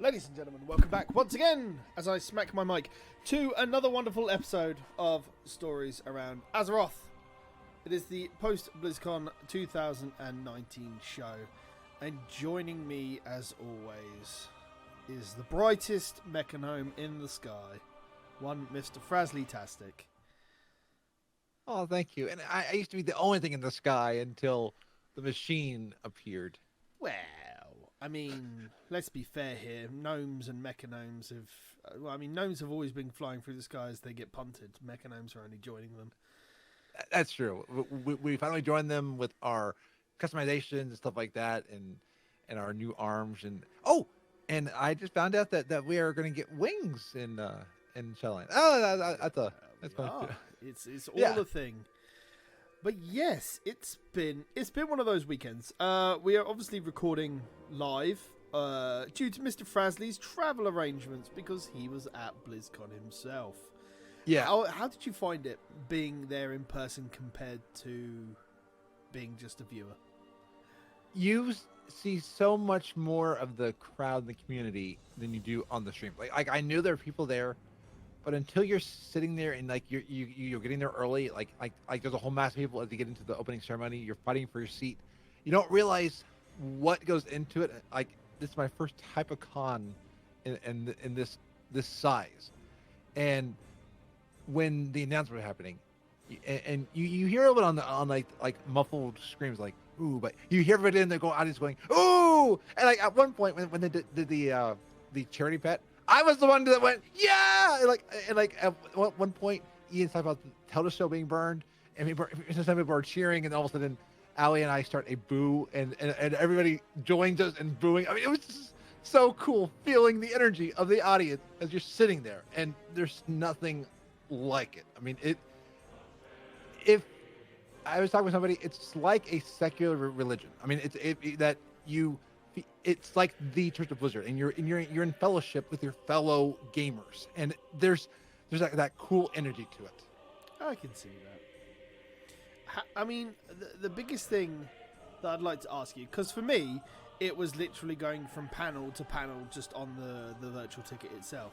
Ladies and gentlemen, welcome back once again as I smack my mic to another wonderful episode of Stories Around Azeroth. It is the Post-Blizzcon 2019 show, and joining me as always is the brightest mechanome in the sky, one Mr. Frazley-tastic. Oh, thank you. And I used to be the only thing in the sky until the machine appeared. Well, I mean, let's be fair here. Gnomes and mechanomes gnomes have always been flying through the sky as they get punted. Mechanomes are only joining them. That's true. We finally joined them with our customizations and stuff like that, and our new arms. And I just found out that we are going to get wings in Shellline. Oh, that's fun. It's all a thing. But yes, it's been one of those weekends. We are obviously recording live due to Mr. Frazley's travel arrangements because he was at BlizzCon himself. Yeah. How did you find it being there in person compared to being just a viewer? You see so much more of the crowd and the community than you do on the stream. Like I knew there were people there, but until you're sitting there and like you're getting there early, like there's a whole mass of people as you get into the opening ceremony, you're fighting for your seat. You don't realize what goes into it. Like, this is my first type of con in this size, and when the announcement was happening, and you hear a little bit on like muffled screams like ooh, but you hear everybody in there audience going ooh, and like at one point when they did the charity pet, I was the one that went, yeah! And at one point, Ian's talking about the Telda show being burned, and some people are cheering, and all of a sudden, Ali and I start a boo, and everybody joins us in booing. I mean, it was just so cool feeling the energy of the audience as you're sitting there, and there's nothing like it. I mean, if I was talking with somebody, it's like a secular religion. I mean, it's like the Church of Blizzard, and you're in fellowship with your fellow gamers, and there's that cool energy to it. I can see that. I mean, the biggest thing that I'd like to ask you, because for me, it was literally going from panel to panel just on the virtual ticket itself.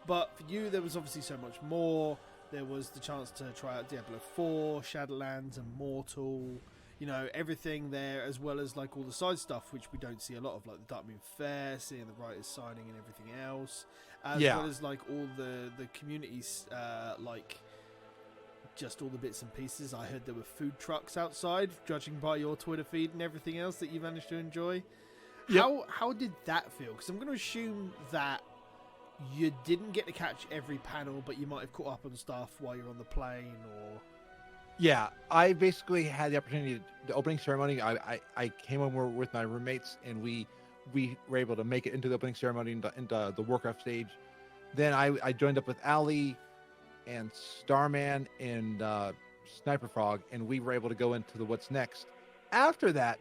But for you, there was obviously so much more. There was the chance to try out Diablo 4, Shadowlands, Immortal. You know, everything there, as well as like all the side stuff, which we don't see a lot of, like the Darkmoon Fair, seeing the writers signing and everything else, as well as like all the communities, like just all the bits and pieces. I heard there were food trucks outside, judging by your Twitter feed and everything else that you managed to enjoy. Yep. How did that feel? Because I'm going to assume that you didn't get to catch every panel, but you might have caught up on stuff while you're on the plane or... Yeah, I basically had the opportunity. The opening ceremony, I came over with my roommates, and we were able to make it into the opening ceremony, into the Warcraft stage. Then I joined up with Ali and Starman and Sniper Frog, and we were able to go into the what's next. After that,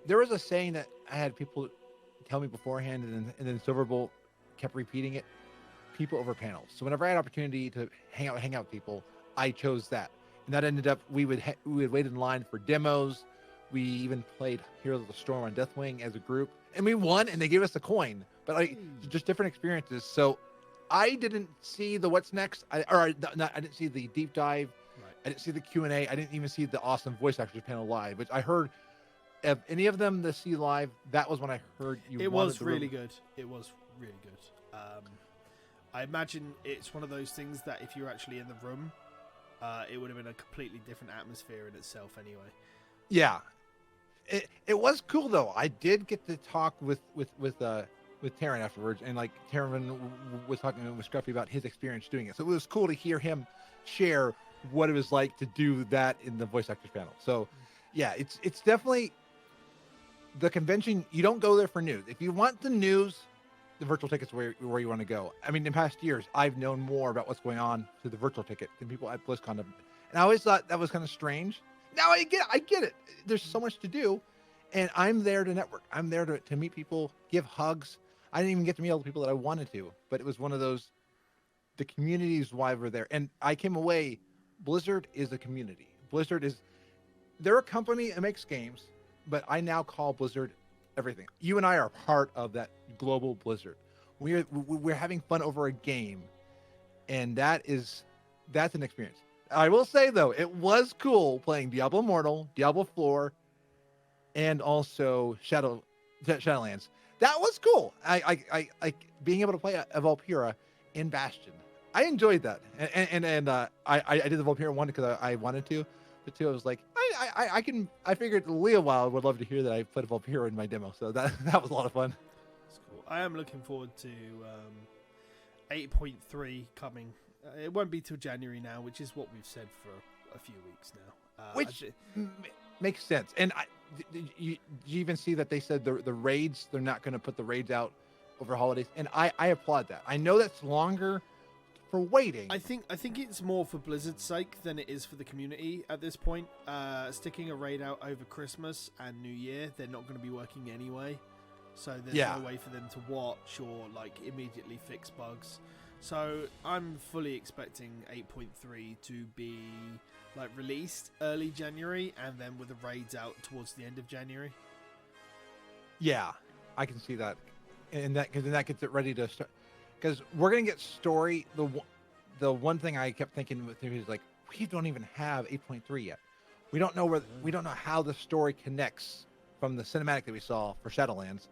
there was a saying that I had people tell me beforehand, and then Silverbolt kept repeating it: people over panels. So whenever I had opportunity to hang out with people, I chose that. And that ended up, we would wait in line for demos. We even played Heroes of the Storm on Deathwing as a group, and we won, and they gave us a coin. But just different experiences. So I didn't see the what's next. I didn't see the deep dive. Right. I didn't see the Q&A. I didn't even see the awesome voice actors panel live, which I heard. If any of them to see live, that was when I heard you. It was really good. It was really good. I imagine it's one of those things that if you're actually in the room, it would have been a completely different atmosphere in itself anyway. Yeah. It was cool though. I did get to talk with Taryn afterwards, and like Taryn was talking with Scruffy about his experience doing it. So it was cool to hear him share what it was like to do that in the voice actors panel. So yeah, it's definitely the convention. You don't go there for news. If you want the news, the virtual ticket's where you want to go. I mean, in past years, I've known more about what's going on through the virtual ticket than people at BlizzCon have. And I always thought that was kind of strange. Now I get it. There's so much to do, and I'm there to network. I'm there to meet people, give hugs. I didn't even get to meet all the people that I wanted to, but it was one of those, the community is why we're there. And I came away, Blizzard is a community. They're a company that makes games, but I now call Blizzard everything. You and I are part of that global Blizzard. We're having fun over a game, and that's an experience. I will say though, it was cool playing Diablo Immortal, Diablo 4, and also Shadowlands. That was cool. I being able to play a Valkyra in Bastion. I enjoyed that, and I did the Valkyra one because I wanted to, but two I was like I figured Leah Wild would love to hear that I put a Valkyra in my demo, so that was a lot of fun. That's cool. I am looking forward to 8.3 coming. It won't be till January now, which is what we've said for a few weeks now. Which makes sense. And you even see that they said the raids, they're not going to put the raids out over holidays. And I applaud that. I know that's longer for waiting. I think it's more for Blizzard's sake than it is for the community at this point. Sticking a raid out over Christmas and New Year, they're not going to be working anyway. So there's no way for them to watch or like immediately fix bugs. So I'm fully expecting 8.3 to be like released early January and then with the raids out towards the end of January. Yeah, I can see that. And that because then that gets it ready to start. Because we're gonna get story. The one thing I kept thinking with him is like we don't even have 8.3 yet. We don't know we don't know how the story connects from the cinematic that we saw for Shadowlands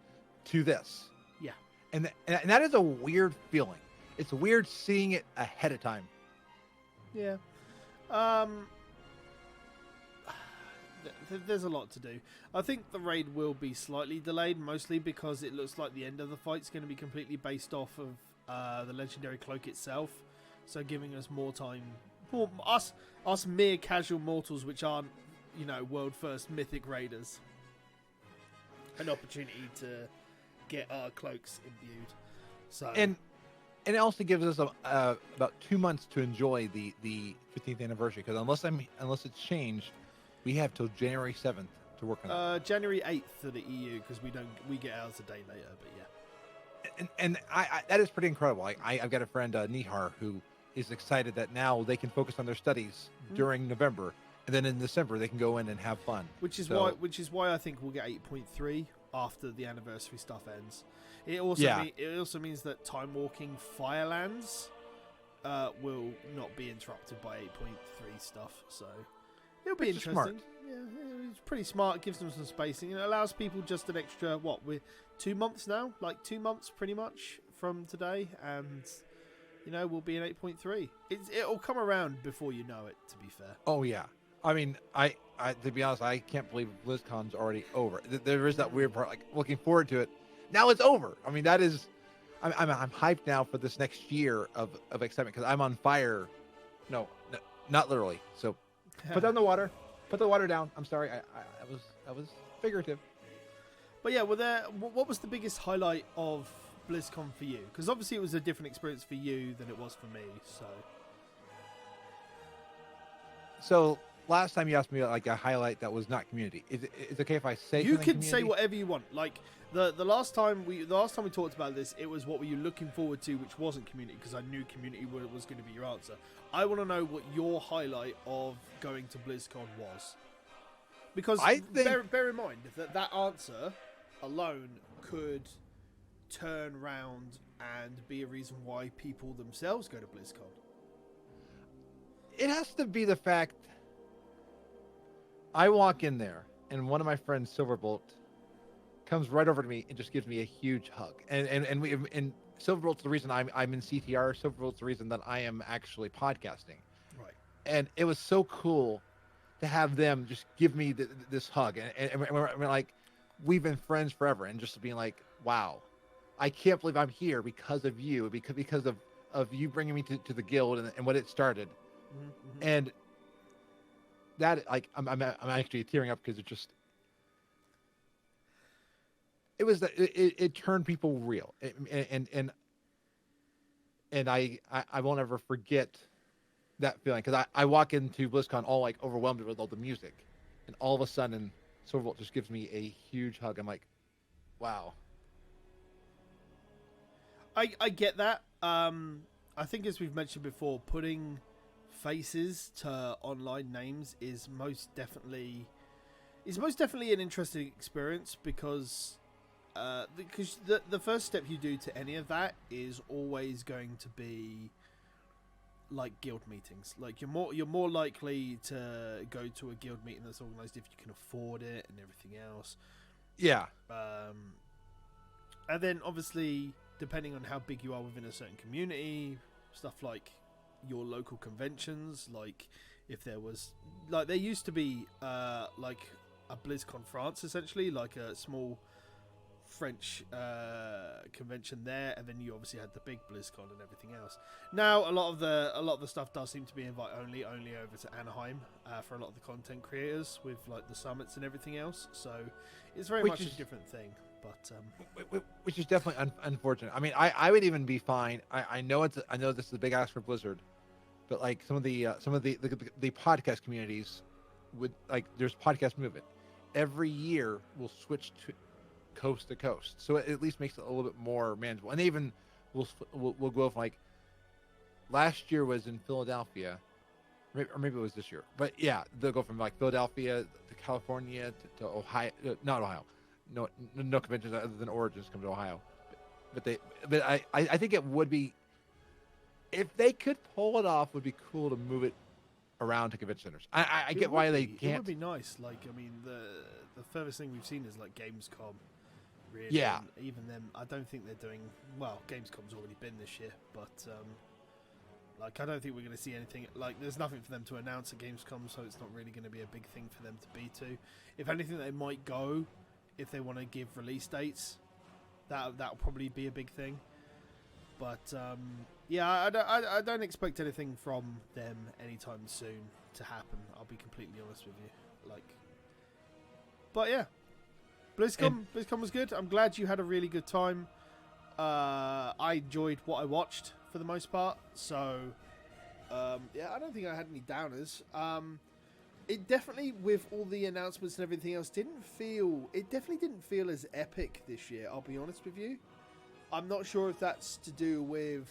to this. Yeah, and that is a weird feeling. It's weird seeing it ahead of time. Yeah. There's a lot to do. I think the raid will be slightly delayed, mostly because it looks like the end of the fight's going to be completely based off of the legendary cloak itself. So giving us more time, us mere casual mortals, which aren't, world first mythic raiders, an opportunity to get our cloaks imbued. So and it also gives us about 2 months to enjoy the 15th anniversary, because unless it's changed, we have till January 7th to work on it. January 8th for the EU, because we get ours a day later, but yeah. And I that is pretty incredible. I've got a friend, Nihar, who is excited that now they can focus on their studies during November, and then in December they can go in and have fun. Which is why I think we'll get 8.3 after the anniversary stuff ends. It also means that time walking Firelands will not be interrupted by 8.3 stuff. So it'll be interesting. Smart. Yeah, it's pretty smart. It gives them some spacing. It allows people just an extra we're 2 months now, like 2 months pretty much from today, and we'll be in 8.3. It'll come around before you know it. To be fair. Oh yeah. I mean, I to be honest, I can't believe BlizzCon's already over. There is that weird part, like looking forward to it. Now it's over. I mean, that is, I'm hyped now for this next year of excitement, because I'm on fire. No, not literally. So put down the water. Put the water down. I'm sorry. I was figurative. But yeah, what was the biggest highlight of BlizzCon for you? Because obviously it was a different experience for you than it was for me. So last time you asked me like a highlight that was not community. Is it okay if I say you can community? say whatever you want? Like the last time we talked about this, it was what were you looking forward to, which wasn't community, because I knew community was going to be your answer. I want to know what your highlight of going to BlizzCon was, because bear in mind that answer alone could turn round and be a reason why people themselves go to BlizzCon. It has to be the fact I walk in there and one of my friends, Silverbolt, comes right over to me and just gives me a huge hug. And Silverbolt's the reason I'm in CTR. Silverbolt's the reason that I am actually podcasting. Right. And it was so cool to have them just give me this hug. And we're like, we've been friends forever. And just being like, wow, I can't believe I'm here because of you, because of you bringing me to the guild and what it started. Mm-hmm. And that, like, I'm actually tearing up, because it turned people real, and I won't ever forget that feeling, because I walk into BlizzCon all like overwhelmed with all the music, and all of a sudden Silverbolt just gives me a huge hug. I'm like, wow. I get that. I think, as we've mentioned before, putting faces to online names is most definitely an interesting experience, because because the first step you do to any of that is always going to be like guild meetings. Like you're more likely to go to a guild meeting that's organized if you can afford it and everything else. Yeah. And then obviously, depending on how big you are within a certain community, stuff like your local conventions, like if there was, like there used to be like a BlizzCon France, essentially, like a small French convention there, and then you obviously had the big BlizzCon and everything else. Now a lot of the stuff does seem to be invite only over to Anaheim for a lot of the content creators with like the summits and everything else. So it's very much a different thing. But which is definitely unfortunate. I mean, I would even be fine. I know this is a big ask for Blizzard, but like some of the podcast communities would, like, there's podcast movement every year will switch to coast to coast, so it at least makes it a little bit more manageable. And they even will go from, like, last year was in Philadelphia, or maybe it was this year, but yeah, they'll go from like Philadelphia to California to Ohio, not Ohio. No conventions other than Origins come to Ohio, but I think it would be, if they could pull it off, would be cool to move it around to convention centers. I get why they can't. It would be nice. Like, I mean, the furthest thing we've seen is like Gamescom. Really. Yeah. And even them, I don't think they're doing well. Gamescom's already been this year, but like I don't think we're going to see anything. Like, there's nothing for them to announce at Gamescom, so it's not really going to be a big thing for them to be to. If anything, they might go. If they want to give release dates, that'll probably be a big thing. But yeah, I don't expect anything from them anytime soon to happen. I'll be completely honest with you. Like, but yeah, BlizzCon was good. I'm glad you had a really good time. I enjoyed what I watched for the most part. So yeah, I don't think I had any downers. It definitely, with all the announcements and everything else, definitely didn't feel as epic this year, I'll be honest with you. I'm not sure if that's to do with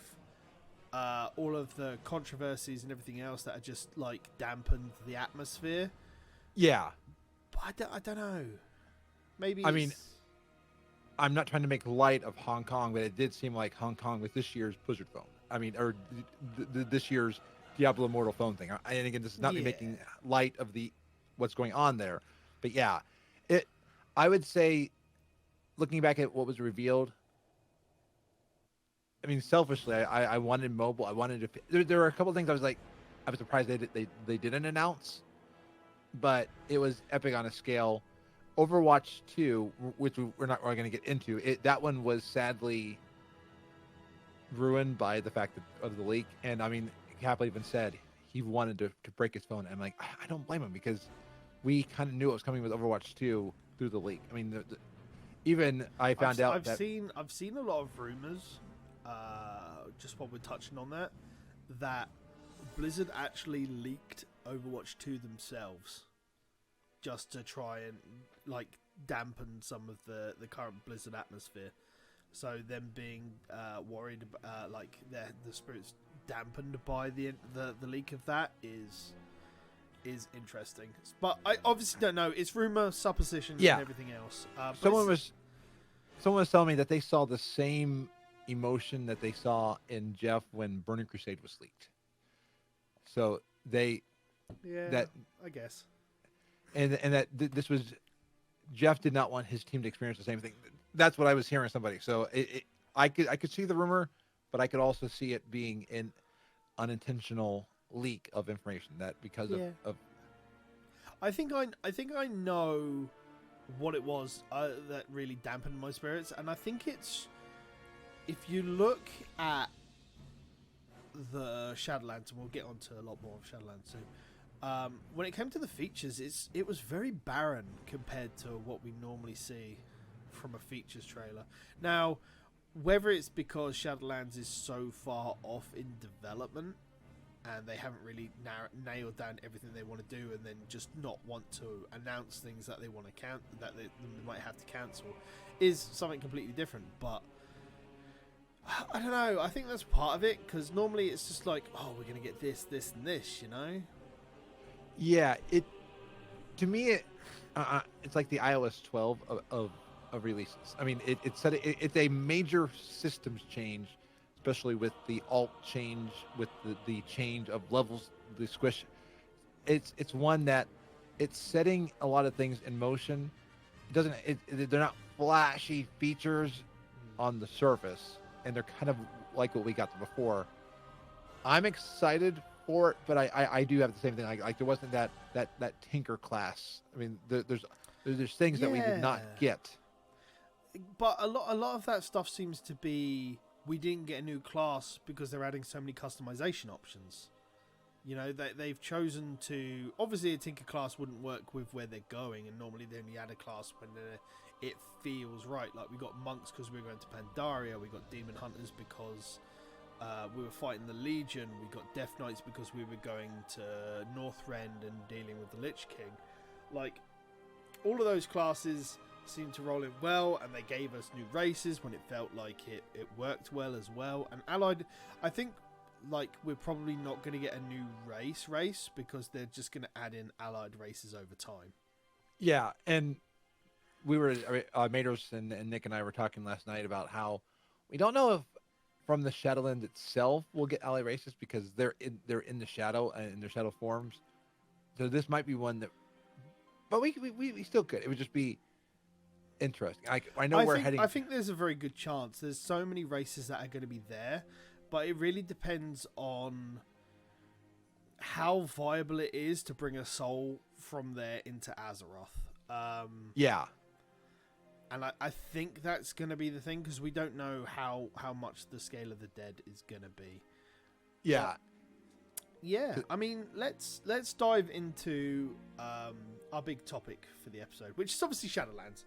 all of the controversies and everything else that are just like dampened the atmosphere. Yeah. But I don't know. Maybe I mean, I'm not trying to make light of Hong Kong, but it did seem like Hong Kong was this year's Blizzard phone. I mean, or this year's Diablo Immortal phone thing. And again, this is not me making light of what's going on there, but yeah, I would say, looking back at what was revealed, I mean, selfishly, I wanted mobile. I wanted to. There were a couple of things I was surprised they didn't announce, but it was epic on a scale. Overwatch 2, which we're not really going to get into, that one was sadly ruined by the fact of the leak. And I mean, Kappa even said he wanted to break his phone. And I'm like, I don't blame him, because we kind of knew it was coming with Overwatch 2 through the leak. I mean, even I found out I've seen a lot of rumors, just while we're touching on that Blizzard actually leaked Overwatch 2 themselves, just to try and like dampen some of the current Blizzard atmosphere. So them being worried, like the spirits dampened by the leak of that is interesting. But I obviously don't know. It's rumor, suppositions, and everything else. Someone was telling me that they saw the same emotion that they saw in Jeff when Burning Crusade was leaked. So I guess. And that this was, Jeff did not want his team to experience the same thing. That's what I was hearing somebody. So I could see the rumor, but I could also see it being an unintentional leak of information that because of. I think I know what it was that really dampened my spirits, and I think it's, if you look at the Shadowlands, and we'll get onto a lot more of Shadowlands soon. When it came to the features, it was very barren compared to what we normally see from a features trailer. Now, whether it's because Shadowlands is so far off in development and they haven't really nailed down everything they want to do, and then just not want to announce things that they want to that they might have to cancel, is something completely different. But I don't know. I think that's part of it, because normally it's just like, oh, we're gonna get this, this, and this, you know. Yeah, to me, it's like the iOS 12 of of releases. I mean, it's a major systems change, especially with the alt change, with the change of levels, the squish. It's one that it's setting a lot of things in motion. It doesn't. They're not flashy features on the surface, and they're kind of like what we got before. I'm excited for it, but I do have the same thing. Like there wasn't that tinker class. I mean, there's things that we did not get. But a lot of that stuff seems to be we didn't get a new class because they're adding so many customization options. You know, they've chosen to... Obviously, a Tinker class wouldn't work with where they're going, and normally they only add a class when it feels right. Like, we got Monks because we were going to Pandaria, we got Demon Hunters because we were fighting the Legion, we got Death Knights because we were going to Northrend and dealing with the Lich King. Like, all of those classes seemed to roll in well, and they gave us new races when it felt like it worked well as well. And Allied, I think... Like, we're probably not going to get a new race because they're just going to add in allied races over time. Yeah, and we were, Mados and Nick and I were talking last night about how we don't know if from the Shadowlands itself we'll get allied races because they're in the shadow and in their shadow forms. So this might be one that, but we still could. It would just be interesting. I know we're heading. I think there's a very good chance. There's so many races that are going to be there. But it really depends on how viable it is to bring a soul from there into Azeroth. Yeah. And I think that's going to be the thing, because we don't know how much the scale of the dead is going to be. Yeah. But, yeah. I mean, let's dive into our big topic for the episode, which is obviously Shadowlands.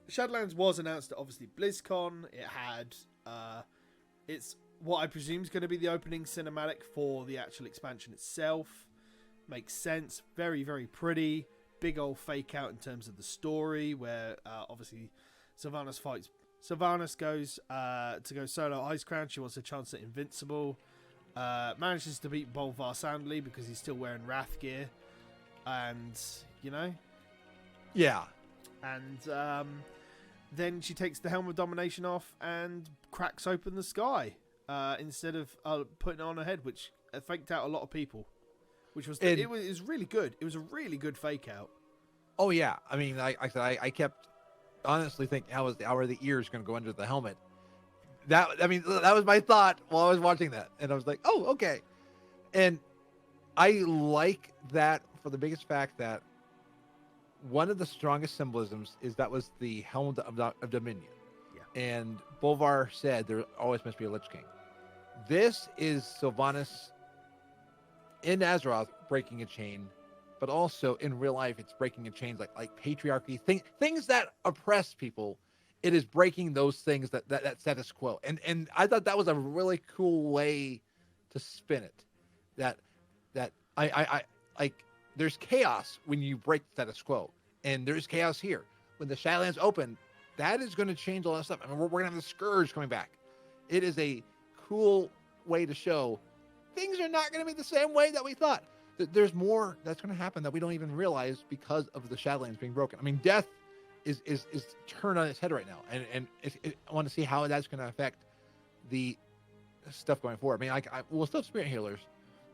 Shadowlands was announced at, obviously, BlizzCon. It had... It's what I presume is going to be the opening cinematic for the actual expansion itself. Makes sense. Very, very pretty. Big old fake out in terms of the story, where obviously Sylvanas goes to go solo at Icecrown. She wants a chance at Invincible. Manages to beat Bolvar soundly because he's still wearing Wrath gear. And, you know. Yeah. And then she takes the Helm of Domination off and cracks open the sky instead of putting it on her head, which faked out a lot of people. Which was it was really good. It was a really good fake out. Oh yeah, I mean, I kept honestly thinking, how are the ears going to go under the helmet? That was my thought while I was watching that, and I was like, oh okay. And I like that for the biggest fact that one of the strongest symbolisms is that was the Helm of Dominion. Yeah. And Bolvar said there always must be a Lich King. This is Sylvanas in Azeroth breaking a chain, but also in real life it's breaking a chain like patriarchy, things that oppress people. It is breaking those things that status quo. And I thought that was a really cool way to spin it. That I like there's chaos when you break the status quo, and there's chaos here. When the Shadowlands open, that is going to change a lot of stuff. I mean, we're going to have the Scourge coming back. It is a cool way to show things are not going to be the same way that we thought. There's more that's going to happen that we don't even realize because of the Shadowlands being broken. I mean, death is turned on its head right now, and I want to see how that's going to affect the stuff going forward. I mean, we'll still have spirit healers,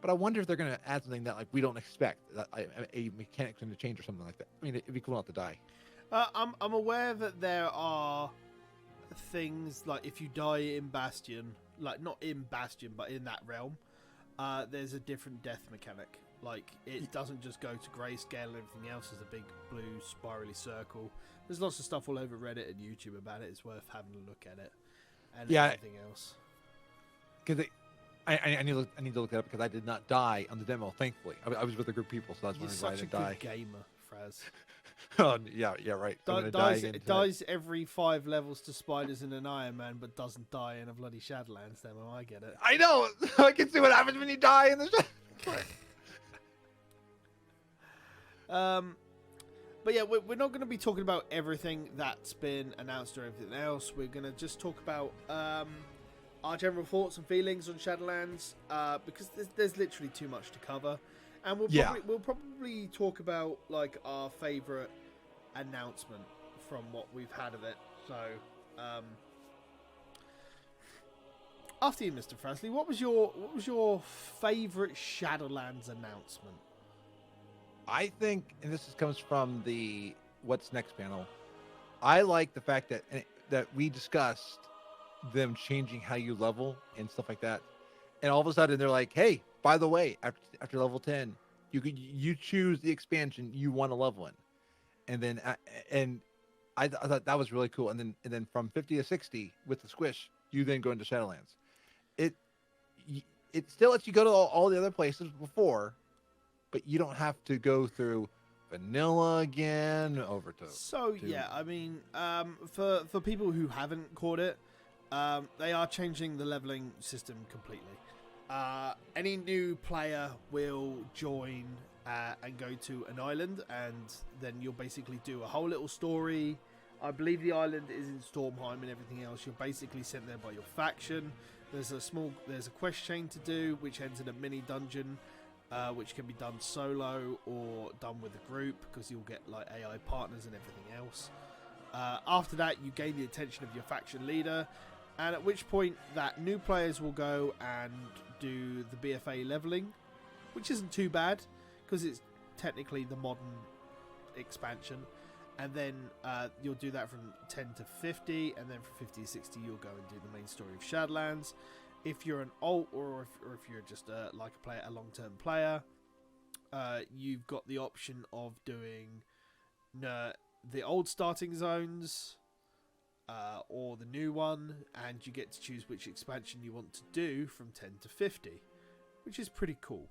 but I wonder if they're going to add something that we don't expect, that a mechanic's going to change or something like that. I mean, it'd be cool not to die. I'm aware that there are things like if you die in Bastion, like not in Bastion, but in that realm, there's a different death mechanic. Like it doesn't just go to grayscale and everything else is a big blue spirally circle. There's lots of stuff all over Reddit and YouTube about it. It's worth having a look at it. And everything else. Because I need to look it up because I did not die on the demo. Thankfully, I was with a group of people, so that's why I didn't die. You're such a good gamer, Fraz. Oh yeah, right. It dies every 5 levels to spiders in an Iron Man, but doesn't die in a bloody Shadowlands demo. I get it. I know. I can see what happens when you die in the. But yeah, we're not going to be talking about everything that's been announced or everything else. We're going to just talk about our general thoughts and feelings on Shadowlands because there's literally too much to cover. And we'll probably talk about like our favourite announcement from what we've had of it. So, after you, Mr. Frazley, what was your favourite Shadowlands announcement? I think, and comes from the What's Next panel, I like the fact that we discussed them changing how you level and stuff like that. And all of a sudden they're like, hey, by the way, after level 10, you choose the expansion you want to level in. And then I thought that was really cool. And then from 50 to 60 with the squish, you then go into Shadowlands. It still lets you go to all the other places before, but you don't have to go through vanilla again Yeah, I mean, for people who haven't caught it, they are changing the leveling system completely. Any new player will join and go to an island, and then you'll basically do a whole little story. I believe the island is in Stormheim and everything else. You're basically sent there by your faction. There's a quest chain to do, which ends in a mini dungeon, which can be done solo or done with a group, because you'll get like AI partners and everything else. After that, you gain the attention of your faction leader, and at which point that new players will go and do the BFA leveling, which isn't too bad because it's technically the modern expansion. And then you'll do that from 10 to 50, and then from 50 to 60 you'll go and do the main story of Shadowlands. If you're an alt, or if you're just a long-term player, you've got the option of doing the old starting zones or the new one, and you get to choose which expansion you want to do from 10 to 50, which is pretty cool.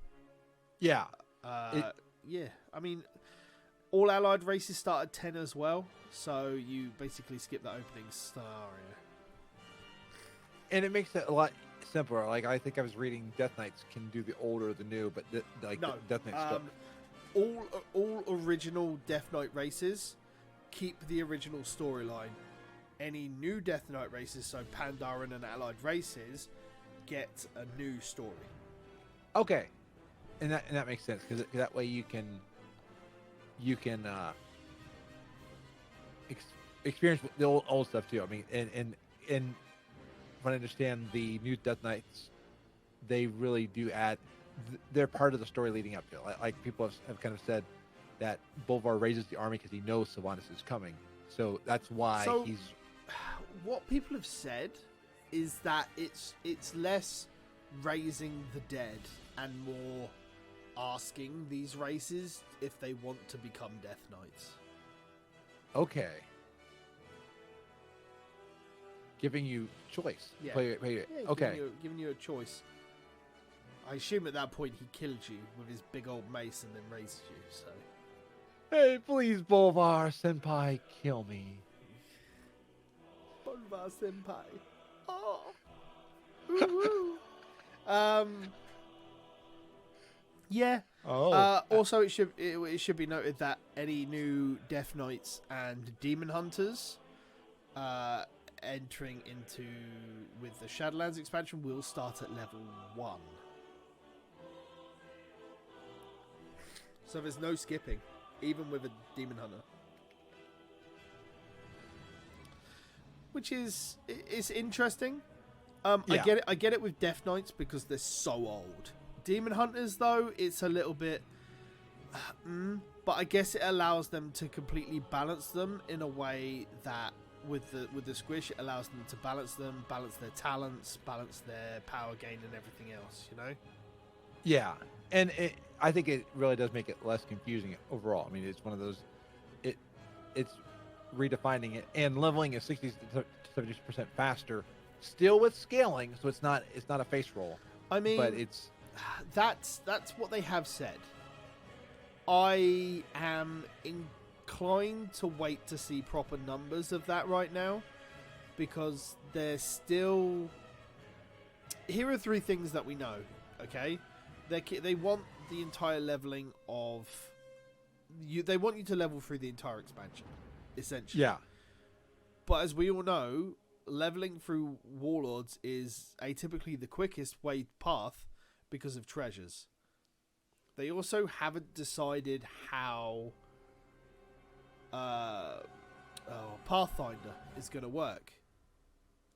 Yeah. Yeah, I mean, all allied races start at 10 as well, so you basically skip the opening scenario. And it makes it a lot simpler. Like, I think I was reading Death Knights can do the old or the new, but Death Knights stuff. All original Death Knight races keep the original storyline. Any new Death Knight races, so Pandaren and allied races, get a new story. Okay, and that makes sense, because that way you can experience the old stuff too. I mean, and when I understand the new Death Knights, they really do add. They're part of the story leading up to it. Like people have kind of said that Bolvar raises the army because he knows Sylvanas is coming, so that's why he's. What people have said is that it's less raising the dead and more asking these races if they want to become Death Knights. Okay. Giving you choice. Yeah. Wait. Yeah, okay. Giving you a choice. I assume at that point he killed you with his big old mace and then raised you, so. Hey, please, Bolvar Senpai, kill me. Bolvar Senpai. Oh. Woo-hoo. Yeah. Also, it should be noted that any new Death Knights and Demon Hunters entering into with the Shadowlands expansion will start at level 1. So there's no skipping, even with a Demon Hunter. Which is interesting. Yeah. I get it with Death Knights because they're so old. Demon Hunters, though, it's a little bit... but I guess it allows them to completely balance them in a way that with the squish, it allows them to balance their talents, balance their power gain and everything else, you know? Yeah, and I think it really does make it less confusing overall. I mean, it's one of those... It's redefining it, and leveling is 60 to 70% faster, still with scaling, so it's not a face roll. I mean... But it's... That's what they have said. I am inclined to wait to see proper numbers of that right now, because they're still... Here are 3 things that we know, okay? They want the entire leveling of... They want you to level through the entire expansion, essentially. Yeah. But as we all know, leveling through Warlords is atypically the quickest path because of treasures. They also haven't decided how Pathfinder is going to work,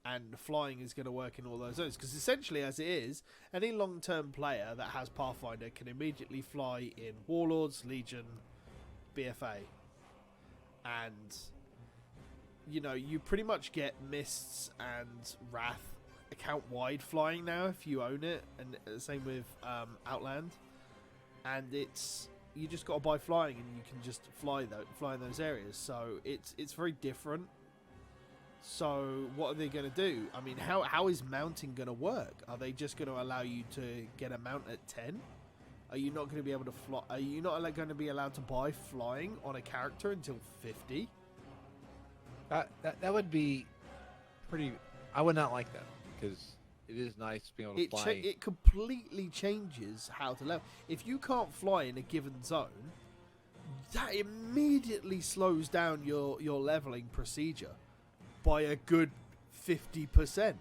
and flying is going to work in all those zones. Because essentially, as it is, any long-term player that has Pathfinder can immediately fly in Warlords, Legion, BFA, and you pretty much get Mists and Wrath account-wide flying now if you own it, and the same with Outland. And you just got to buy flying, and you can just fly in those areas. So it's very different. So what are they going to do? I mean, how is mounting going to work? Are they just going to allow you to get a mount at 10? Are you not going to be able to fly? Are you not going to be allowed to buy flying on a character until 50? That would be pretty. I would not like that, because it is nice being able to fly. It completely changes how to level. If you can't fly in a given zone, that immediately slows down your leveling procedure by a good 50%.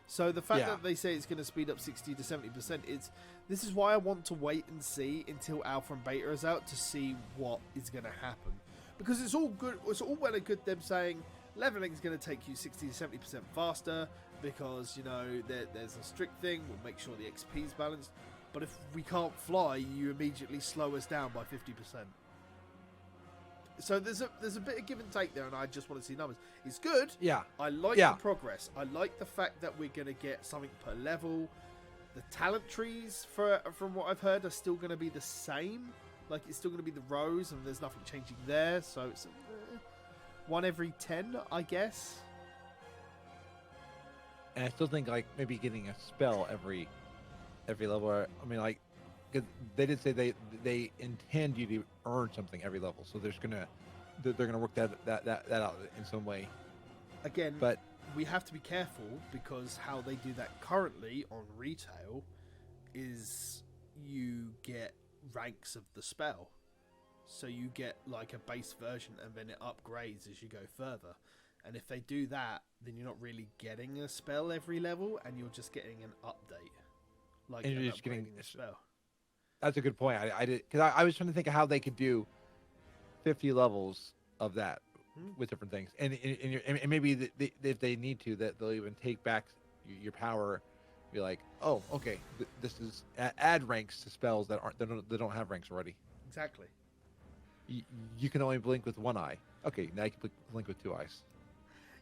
So the fact that they say it's going to speed up 60 to 70%, this is why I want to wait and see until Alpha and Beta is out to see what is going to happen. Because it's all good. It's all well and good them saying leveling is going to take you 60 to 70% faster because there's a strict thing. We'll make sure the XP is balanced. But if we can't fly, you immediately slow us down by 50%. So there's a bit of give and take there, and I just want to see numbers. It's good. Yeah. I like the progress. I like the fact that we're going to get something per level. The talent trees, from what I've heard, are still going to be the same. Like, it's still going to be the rows, and there's nothing changing there. So it's one every 10, I guess. And I still think, like, maybe getting a spell every level. I mean, like, 'cause they did say they intend you to earn something every level, so they're gonna work that out in some way. Again, but we have to be careful, because how they do that currently on retail is you get ranks of the spell. So you get like a base version, and then it upgrades as you go further. And if they do that, then you're not really getting a spell every level, and you're just getting an update. Like, and you're just getting a spell. That's a good point. I did, because I was trying to think of how they could do 50 levels of that with different things, and maybe if they need to, that they'll even take back your power. Be like, oh, okay, this is add ranks to spells that don't have ranks already. Exactly. You can only blink with one eye. Okay, now you can blink with two eyes.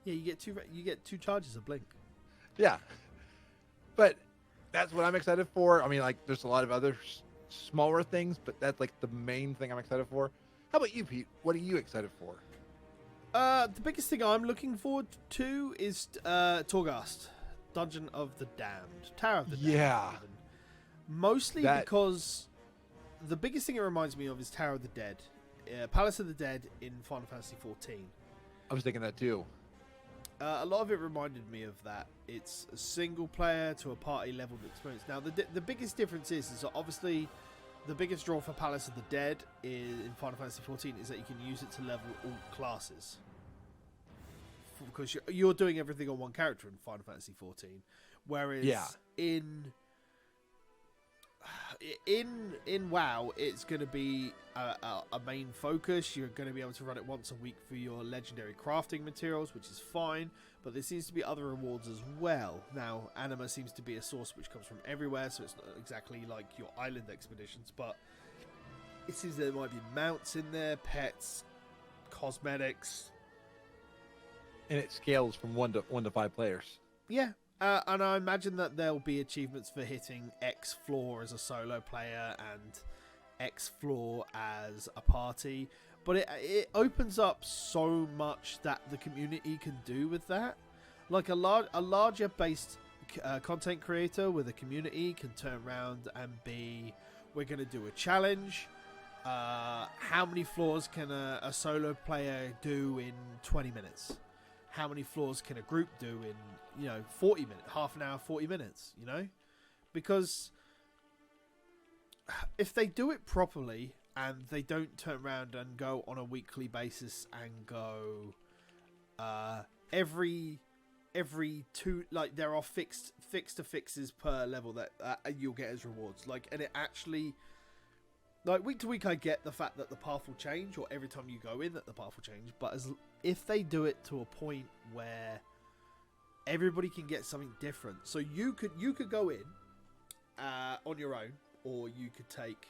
Yeah, you get two charges of blink. Yeah, but that's what I'm excited for. I mean, like, there's a lot of other smaller things, but that's like the main thing I'm excited for. How about you, Pete? What are you excited for? The biggest thing I'm looking forward to is Torghast, Dungeon of the Damned, Tower of the Damned. Yeah. Even. Mostly because the biggest thing it reminds me of is Tower of the Dead, Palace of the Dead in Final Fantasy XIV. I was thinking that too. A lot of it reminded me of that. It's a single player to a party level experience. Now, the biggest difference is that obviously the biggest draw for Palace of the Dead in Final Fantasy XIV is that you can use it to level all classes. Because you're doing everything on one character in Final Fantasy XIV. Whereas in WoW, it's going to be a main focus. You're going to be able to run it once a week for your legendary crafting materials, which is fine, but there seems to be other rewards as well. Now, anima seems to be a source which comes from everywhere, so it's not exactly like your island expeditions, but it seems there might be mounts in there, pets, cosmetics. And it scales from 1 to 5 players. Yeah. And I imagine that there'll be achievements for hitting X floor as a solo player and X floor as a party. But it opens up so much that the community can do with that. Like a larger based content creator with a community can turn around and be, we're going to do a challenge. How many floors can a solo player do in 20 minutes? How many floors can a group do in 40 minutes, half an hour, 40 minutes, because if they do it properly and they don't turn around and go on a weekly basis and go every two, like, there are fixed fixes per level that you'll get as rewards, like, and it actually like week to week, I get the fact that the path will change, or every time you go in, that the path will change. But if they do it to a point where everybody can get something different, so you could go in on your own, or you could take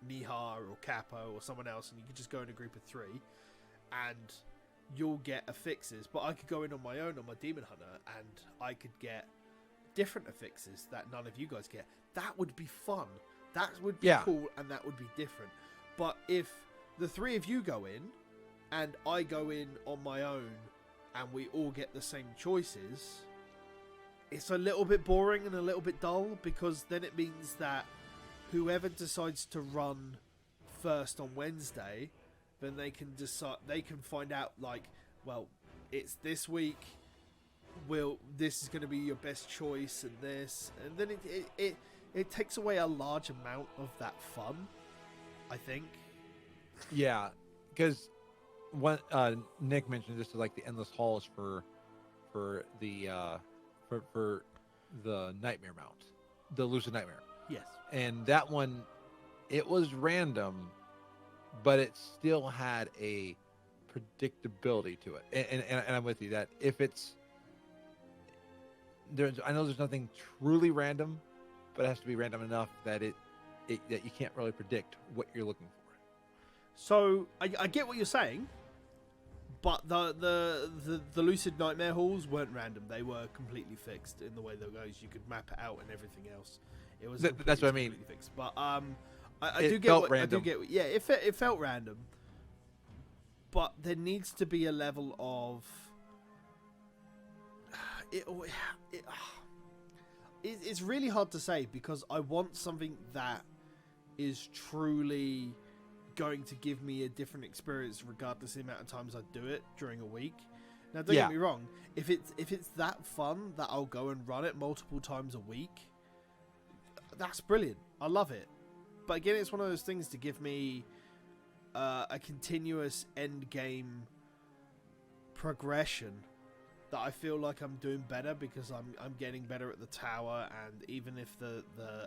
Nihar or Capo or someone else, and you could just go in a group of 3, and you'll get affixes. But I could go in on my own on my Demon Hunter, and I could get different affixes that none of you guys get. That would be fun. That would be cool, and that would be different. But if the 3 of you go in, and I go in on my own, and we all get the same choices, it's a little bit boring and a little bit dull, because then it means that whoever decides to run first on Wednesday, then they can decide. They can find out, like, well, it's this week. This is going to be your best choice, and this, and then it takes away a large amount of that fun, I think. Yeah, because what Nick mentioned, this is like the endless halls for the nightmare mount, the Lucid Nightmare. Yes. And that one, it was random, but it still had a predictability to it. And I'm with you that if it's I know there's nothing truly random, but it has to be random enough that that you can't really predict what you're looking for. So I get what you're saying, but the Lucid Nightmare halls weren't random. They were completely fixed in the way that goes. You could map it out and everything else. It was that's what I mean. Fixed. But I do get what random. I do get. Yeah, it felt random, but there needs to be a level of it's really hard to say, because I want something that is truly going to give me a different experience regardless of the amount of times I do it during a week. Now, don't get me wrong, if it's that fun that I'll go and run it multiple times a week, that's brilliant. I love it. But again, it's one of those things to give me a continuous end game progression that I feel like I'm doing better, because I'm getting better at the tower, and even if the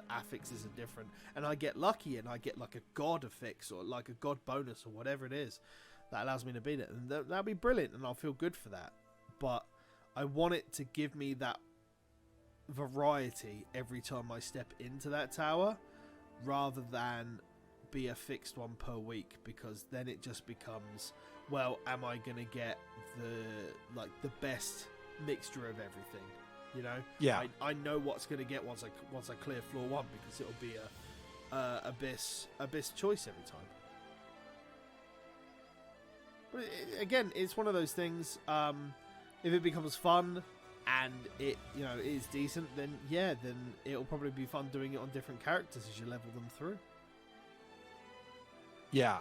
affixes are different, and I get lucky and I get like a god affix or like a god bonus or whatever it is that allows me to beat it, and that'll be brilliant, and I'll feel good for that. But I want it to give me that variety every time I step into that tower, rather than be a fixed one per week, because then it just becomes, well, am I gonna get the best mixture of everything? You know? Yeah. I know what's gonna get once I clear floor 1, because it'll be a abyss choice every time. But again, it's one of those things. If it becomes fun and it is decent, then it'll probably be fun doing it on different characters as you level them through. Yeah,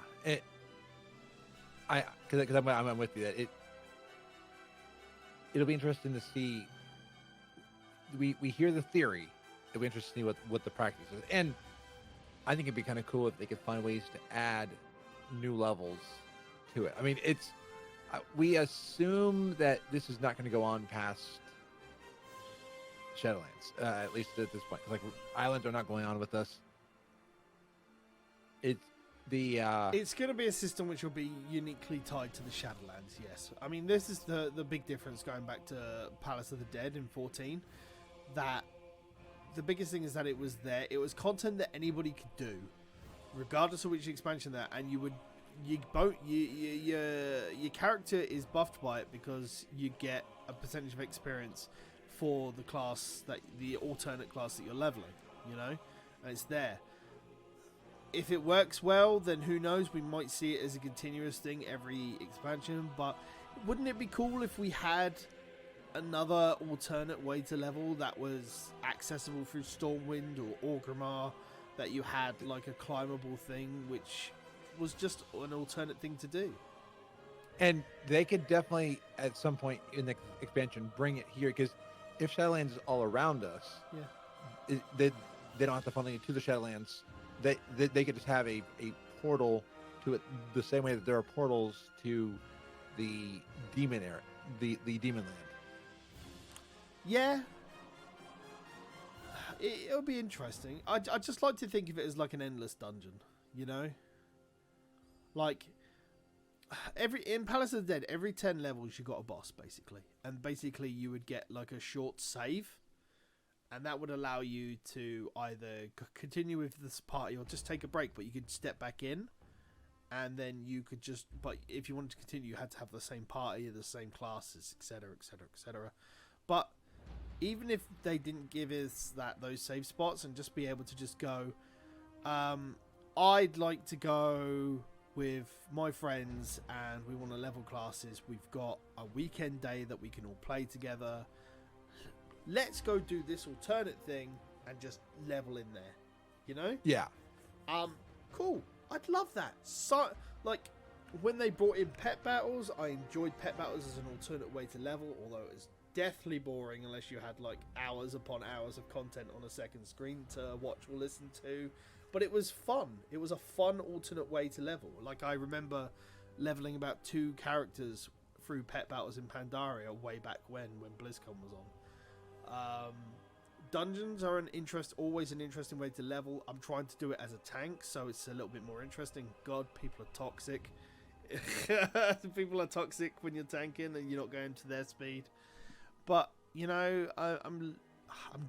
because I'm with you that it'll be interesting to see. We hear the theory. It'll be interesting to see what the practice is, and I think it'd be kind of cool if they could find ways to add new levels to it. I mean, we assume that this is not going to go on past Shadowlands, at least at this point. Like, islands are not going on with us. It's going to be a system which will be uniquely tied to the Shadowlands, yes. I mean, this is the big difference going back to Palace of the Dead in 14. That the biggest thing is that it was there. It was content that anybody could do, regardless of which expansion that. And your character is buffed by it, because you get a percentage of experience for the alternate class that you're leveling. And it's there. If it works well, then who knows? We might see it as a continuous thing every expansion. But wouldn't it be cool if we had another alternate way to level that was accessible through Stormwind or Orgrimmar, that you had like a climbable thing, which was just an alternate thing to do? And they could definitely, at some point in the expansion, bring it here, because if Shadowlands is all around us, they don't have to funnel you to the Shadowlands. They could just have a portal to it, the same way that there are portals to the demon area, the demon land. Yeah, it'll be interesting. I just like to think of it as like an endless dungeon. you know? Like, in Palace of the Dead, every 10 levels you got a boss, basically. And basically you would get, like, a short save. And that would allow you to either continue with this party or just take a break, but you could step back in. And then you could just... But if you wanted to continue, you had to have the same party, the same classes, etc., etc., etc. But even if they didn't give us those save spots and just be able to just go... I'd like to go with my friends and we want to level classes. We've got a weekend day that we can all play together. Let's go do this alternate thing and just level in there, you know? Yeah. Cool. I'd love that. So, like, when they brought in pet battles, I enjoyed pet battles as an alternate way to level, although it was deathly boring unless you had, like, hours upon hours of content on a second screen to watch or listen to. But it was fun. It was a fun alternate way to level. Like, I remember leveling about 2 characters through pet battles in Pandaria way back when BlizzCon was on. Dungeons are always an interesting way to level. I'm trying to do it as a tank, so it's a little bit more interesting. God, people are toxic. People are toxic when you're tanking and you're not going to their speed. But, you know, I'm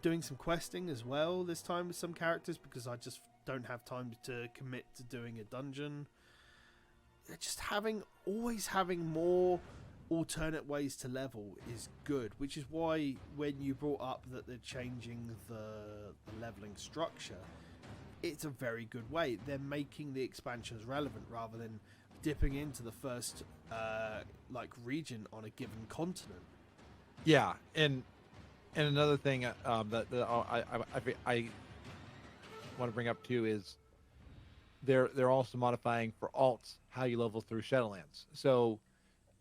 doing some questing as well this time with some characters because I just don't have time to commit to doing a dungeon. Just always having more alternate ways to level is good, which is why when you brought up that they're changing the leveling structure, it's a very good way. They're making the expansions relevant rather than dipping into the first region on a given continent. Yeah, and another thing that I want to bring up too is they're also modifying for alts how you level through Shadowlands. So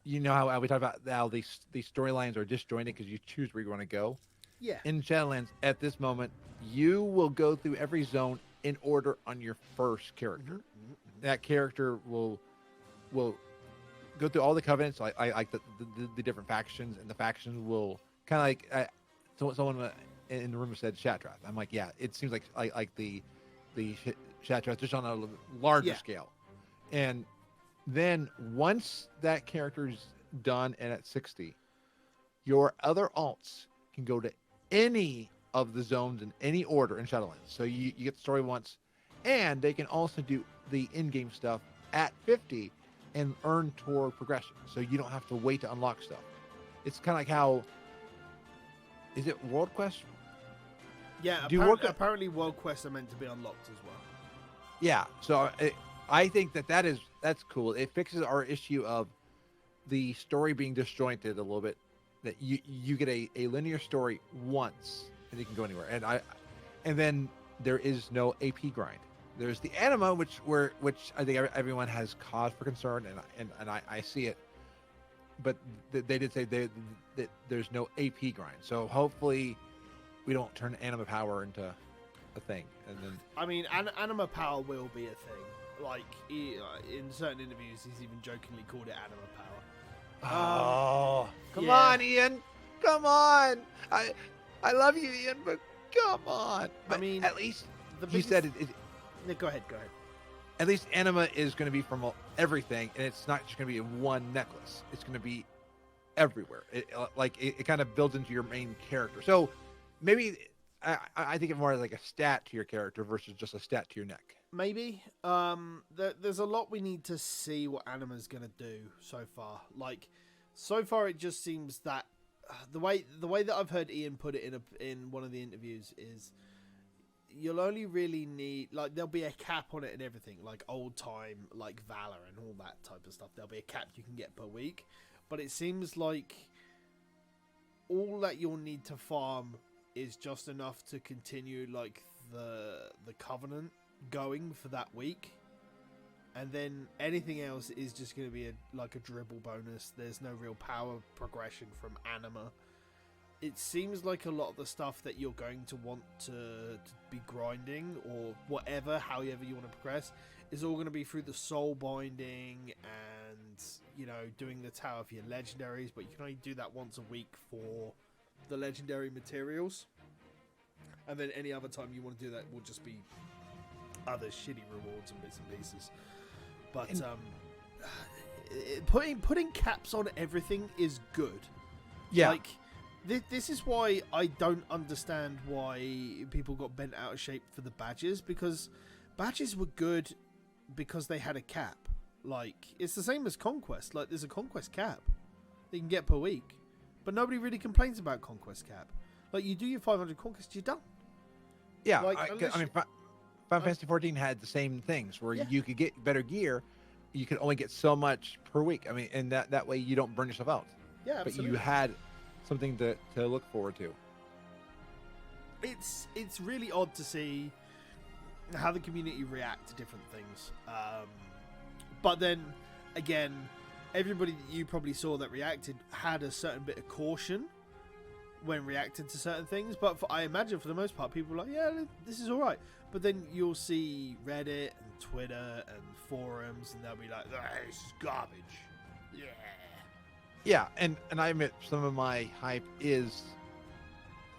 you know how we talked about how these storylines are disjointed because you choose where you want to go. Yeah. In Shadowlands, at this moment, you will go through every zone in order on your first character. Mm-hmm. That character will go through all the covenants, like the different factions, and the factions will kind of like someone in the room said Shatrath. I'm like, yeah, it seems like the Shatrath just on a larger scale, and then once that character's done and at 60, your other alts can go to any of the zones in any order in Shadowlands. So you get the story once, and they can also do the in-game stuff at 50 and earn toward progression. So you don't have to wait to unlock stuff. It's kind of like how... Is it World Quest? Yeah, apparently World Quests are meant to be unlocked as well. Yeah, so I think that's cool. It fixes our issue of the story being disjointed a little bit. That you get a linear story once and you can go anywhere. And then there is no AP grind. There's the anima, which I think everyone has cause for concern, and I see it. But they did say that there's no AP grind. So hopefully we don't turn anima power into a thing. And then I mean, anima power will be a thing. Like in certain interviews, he's even jokingly called it anima power. Come on, Ian. Come on. I love you, Ian, but come on. But I mean, at least you said it. No, go ahead. At least anima is going to be from everything, and it's not just going to be in one necklace. It's going to be everywhere. It kind of builds into your main character. So maybe I think of more like a stat to your character versus just a stat to your neck. Maybe. There's a lot we need to see what anima's going to do so far. Like, so far it just seems that the way that I've heard Ian put it in one of the interviews is you'll only really need, like, there'll be a cap on it and everything, like old time, like Valor and all that type of stuff. There'll be a cap you can get per week, but it seems like all that you'll need to farm is just enough to continue like the Covenant going for that week, and then anything else is just going to be like a dribble bonus. There's no real power progression from anima. It seems like a lot of the stuff that you're going to want to be grinding or whatever, however you want to progress, is all going to be through the soul binding and, you know, doing the tower for your legendaries, but you can only do that once a week for the legendary materials, and then any other time you want to do that will just be other shitty rewards and bits and pieces. But And- putting caps on everything is good. Yeah. Like, this is why I don't understand why people got bent out of shape for the badges, because badges were good because they had a cap. Like, it's the same as Conquest. Like, there's a Conquest cap that you can get per week, but nobody really complains about Conquest cap. Like, you do your 500 Conquest, you're done. Yeah, Like, I unless mean, Final Fantasy 14 had the same things where Yeah. you could get better gear, you could only get so much per week. I mean, and that way you don't burn yourself out. Yeah, But absolutely. you had something to look forward to. It's really odd to see how the community react to different things. But then, again, everybody that you probably saw that reacted had a certain bit of caution when reacting to certain things. But I imagine for the most part, people were like, yeah, this is all right. But then you'll see Reddit and Twitter and forums, and they'll be like, this is garbage. Yeah. Yeah, and I admit some of my hype is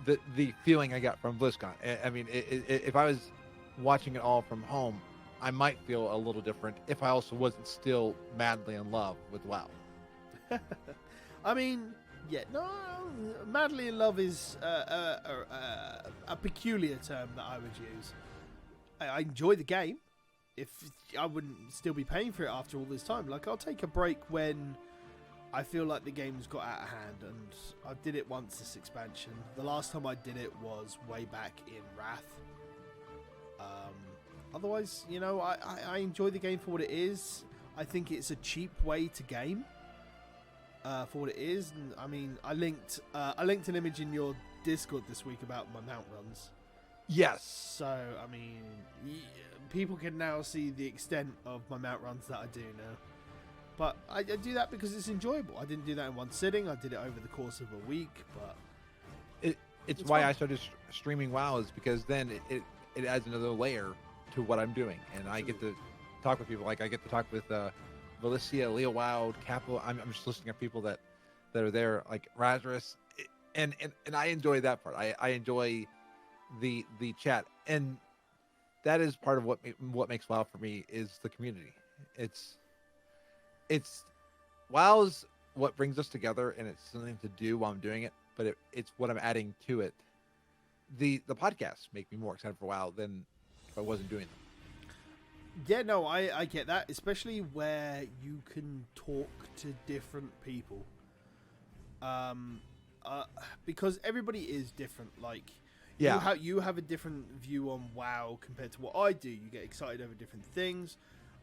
the feeling I got from BlizzCon. I mean, if I was watching it all from home, I might feel a little different if I also wasn't still madly in love with WoW. I mean, yeah, no, madly in love is a peculiar term that I would use. I enjoy the game. If I wouldn't still be paying for it after all this time, like I'll take a break when I feel like the game's got out of hand, and I did it once this expansion. The last time I did it was way back in Wrath. Otherwise, you know, I enjoy the game for what it is. I think it's a cheap way to game for what it is. And I mean, I linked an image in your Discord this week about my mount runs. Yes. So I mean, people can now see the extent of my mount runs that I do now. But I do that because it's enjoyable. I didn't do that in one sitting. I did it over the course of a week. But It's It's why fun. I started streaming WoW, is because then it adds another layer to what I'm doing, and I get to talk with people. Like I get to talk with Valicia, Leo Wild, Capo. I'm just listening at people that are there, like Razarus, and I enjoy that part. I enjoy the chat, and that is part of what makes WoW for me is the community. It's WoW's what brings us together, and it's something to do while I'm doing it, but it's what I'm adding to it. The podcasts make me more excited for WoW than if I wasn't doing them. yeah, no, I get that, especially where you can talk to different people. Because everybody is different. Like, Yeah. you have a different view on WoW compared to what I do. You get excited over different things.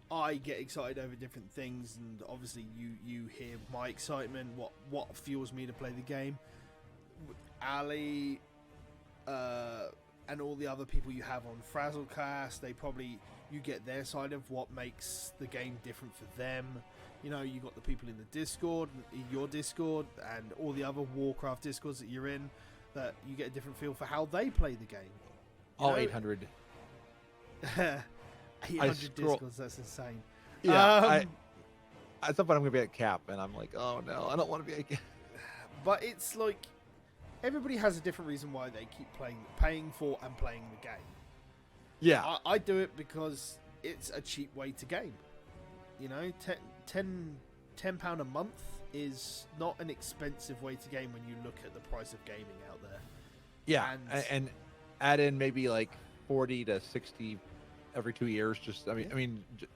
I get excited over different things, and obviously you hear my excitement, what fuels me to play the game. Ali, and all the other people you have on Frazlcast, you get their side of what makes the game different for them. You know, you got the people in the Discord, your Discord, and all the other Warcraft Discords that you're in, that you get a different feel for how they play the game. All know? 800. 800 scroll- Discords, that's insane. Yeah. At some point I'm gonna be at cap, and I'm like, oh no, I don't want to be at cap. But it's like everybody has a different reason why they keep paying for and playing the game. Yeah. I do it because it's a cheap way to game. You know, £10 a month is not an expensive way to game when you look at the price of gaming out there. Yeah. and- And add in maybe like 40 to 60 every 2 years. Just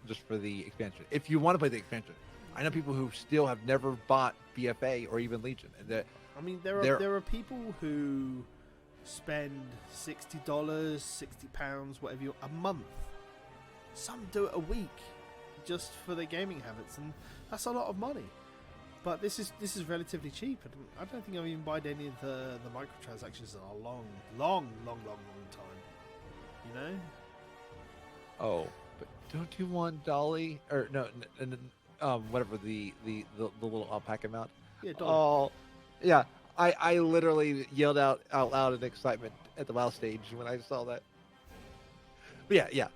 just for the expansion. If you want to play the expansion, I know people who still have never bought BFA or even Legion. And I mean, there are people who spend $60, £60, whatever a month. Some do it a week just for their gaming habits, and that's a lot of money. But this is relatively cheap, and I don't think I've even bought any of the microtransactions in a long time. You know? Oh, but don't you want Dolly or no? Whatever the little alpaca mount. Yeah, dollar. Oh, yeah. I literally yelled out loud in excitement at the WoW stage when I saw that. But yeah.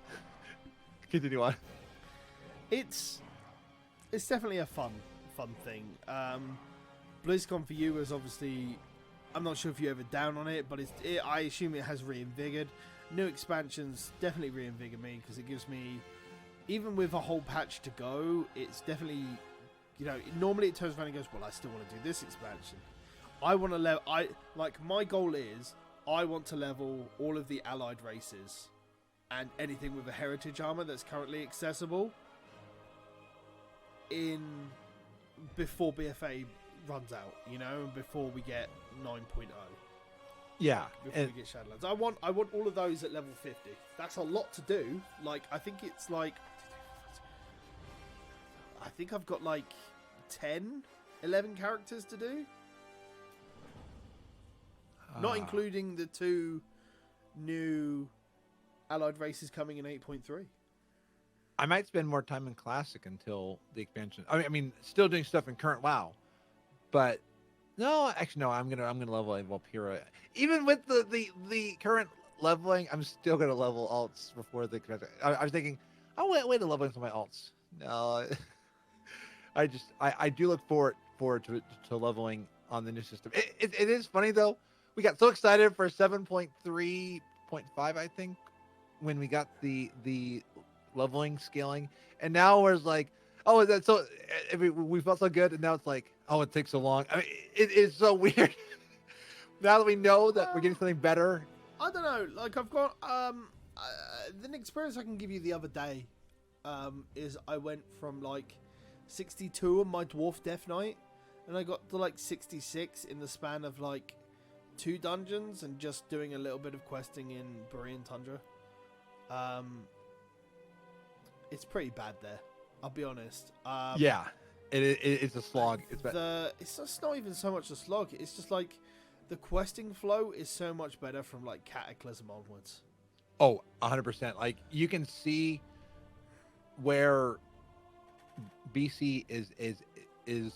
Continue on. It's definitely a fun thing. BlizzCon for you is obviously, I'm not sure if you're ever down on it, but I assume it has reinvigorated. new expansions definitely reinvigorate me because it gives me, even with a whole patch to go, it's definitely, normally it turns around and goes, well, I still want to do this expansion. I want to level. My goal is I want to level all of the allied races and anything with a heritage armor that's currently accessible before BFA runs out, and before we get 9.0. Yeah, before we get Shadowlands. I want all of those at level 50. That's a lot to do. I think it's I think I've got 10, 11 characters to do. Not including the 2 new allied races coming in 8.3. I might spend more time in Classic until the expansion. I mean, still doing stuff in current WoW, but no, actually, no. I'm gonna level a Valkyra. Even with the current leveling, I'm still gonna level alts before the expansion. I was thinking, I'll wait to leveling some of my alts. No, I do look forward to leveling on the new system. It is funny though. We got so excited for 7.3.5, I think, when we got the leveling scaling, and now we're like, oh, that's so. We felt so good, and now it's like, oh, it takes so long. I mean, it is so weird. Now that we know that we're getting something better. I don't know. I've got the experience I can give you the other day is I went from 62 on my Dwarf Death Knight, and I got to 66 in the span of 2 dungeons and just doing a little bit of questing in Borean Tundra. It's pretty bad there, I'll be honest. Yeah, it's a slog. It's just not even so much a slog. It's just the questing flow is so much better from Cataclysm onwards. Oh, 100%. You can see where BC is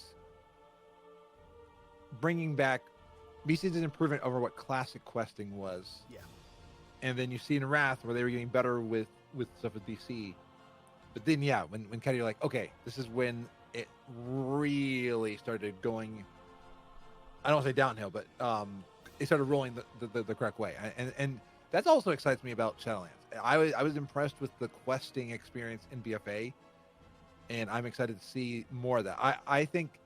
bringing back. BC is an improvement over what classic questing was. Yeah. And then you see in Wrath where they were getting better with stuff with BC. But then, yeah, when kind of you're like, okay, this is when it really started going, I don't want to say downhill, but it started rolling the correct way. And that also excites me about Shadowlands. I was impressed with the questing experience in BFA, and I'm excited to see more of that. I think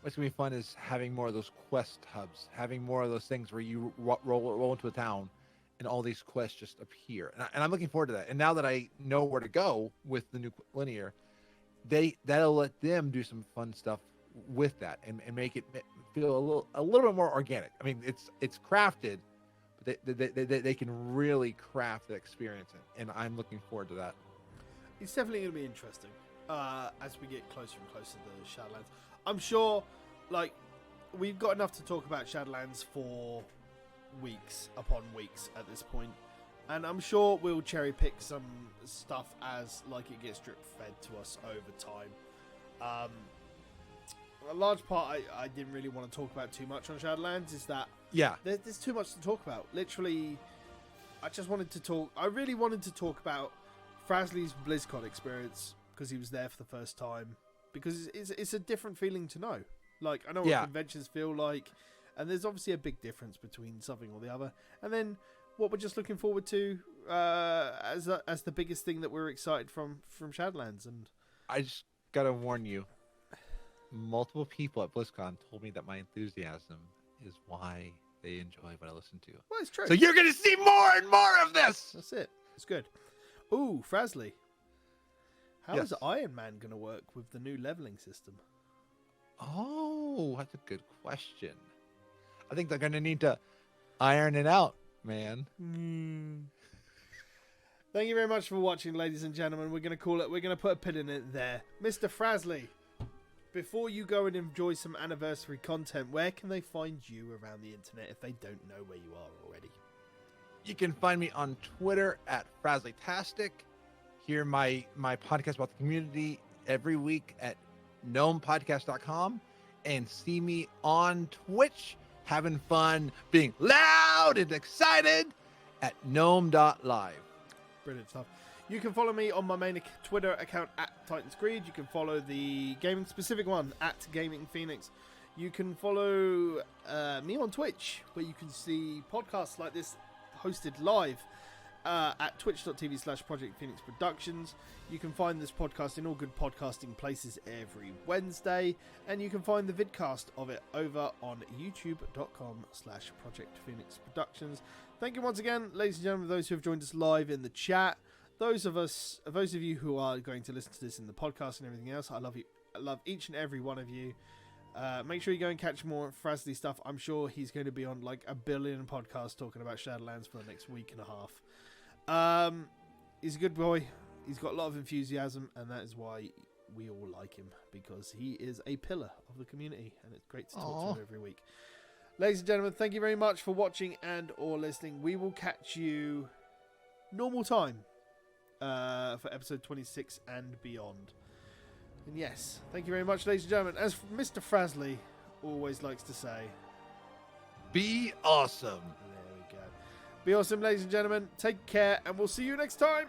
what's going to be fun is having more of those quest hubs, having more of those things where you roll into a town and all these quests just appear. And I'm looking forward to that. And now that I know where to go with the new linear, that'll let them do some fun stuff with that and make it feel a little bit more organic. I mean, it's crafted, but they can really craft the experience, and I'm looking forward to that. It's definitely going to be interesting as we get closer and closer to Shadowlands. I'm sure, we've got enough to talk about Shadowlands for weeks upon weeks at this point, and I'm sure we'll cherry pick some stuff as it gets drip fed to us over time. A large part I didn't really want to talk about too much on Shadowlands is that there's too much to talk about. Literally, I really wanted to talk about Frazley's BlizzCon experience because he was there for the first time, because it's a different feeling to know. I know what conventions feel like, and there's obviously a big difference between something or the other. And then what we're just looking forward to as the biggest thing that we're excited from Shadowlands. And I just gotta warn you, multiple people at BlizzCon told me that my enthusiasm is why they enjoy what I listen to. Well, it's true. So you're gonna see more and more of this. That's it. It's good. Ooh, Frazley. How is Iron Man going to work with the new leveling system? Oh, that's a good question. I think they're going to need to iron it out, man. Thank you very much for watching, ladies and gentlemen. We're going to put a pin in it there. Mr. Frazley, before you go and enjoy some anniversary content, where can they find you around the internet if they don't know where you are already? You can find me on Twitter at Frazleytastic. Hear my podcast about the community every week at gnomepodcast.com, and see me on Twitch having fun, being loud and excited at gnome.live. Brilliant stuff. You can follow me on my main Twitter account at Titans Greed. You can follow the gaming specific one at Gaming Phoenix. You can follow me on Twitch, where you can see podcasts like this hosted live. at twitch.tv/Project Phoenix Productions. You can find this podcast in all good podcasting places every Wednesday, and you can find the vidcast of it over on youtube.com/Project Phoenix Productions. Thank you once again, ladies and gentlemen, those who have joined us live in the chat. Those of you who are going to listen to this in the podcast and everything else, I love you. I love each and every one of you. Make sure you go and catch more Frazley stuff. I'm sure he's going to be on like a billion podcasts talking about Shadowlands for the next week and a half. He's a good boy. He's got a lot of enthusiasm, and that is why we all like him, because he is a pillar of the community, and it's great to talk to him every week. Ladies and gentlemen, thank you very much for watching and or listening. We will catch you normal time for episode 26 and beyond. And yes, thank you very much, ladies and gentlemen. As Mr. Frazley always likes to say, be awesome. There we go. Be awesome, ladies and gentlemen. Take care, and we'll see you next time.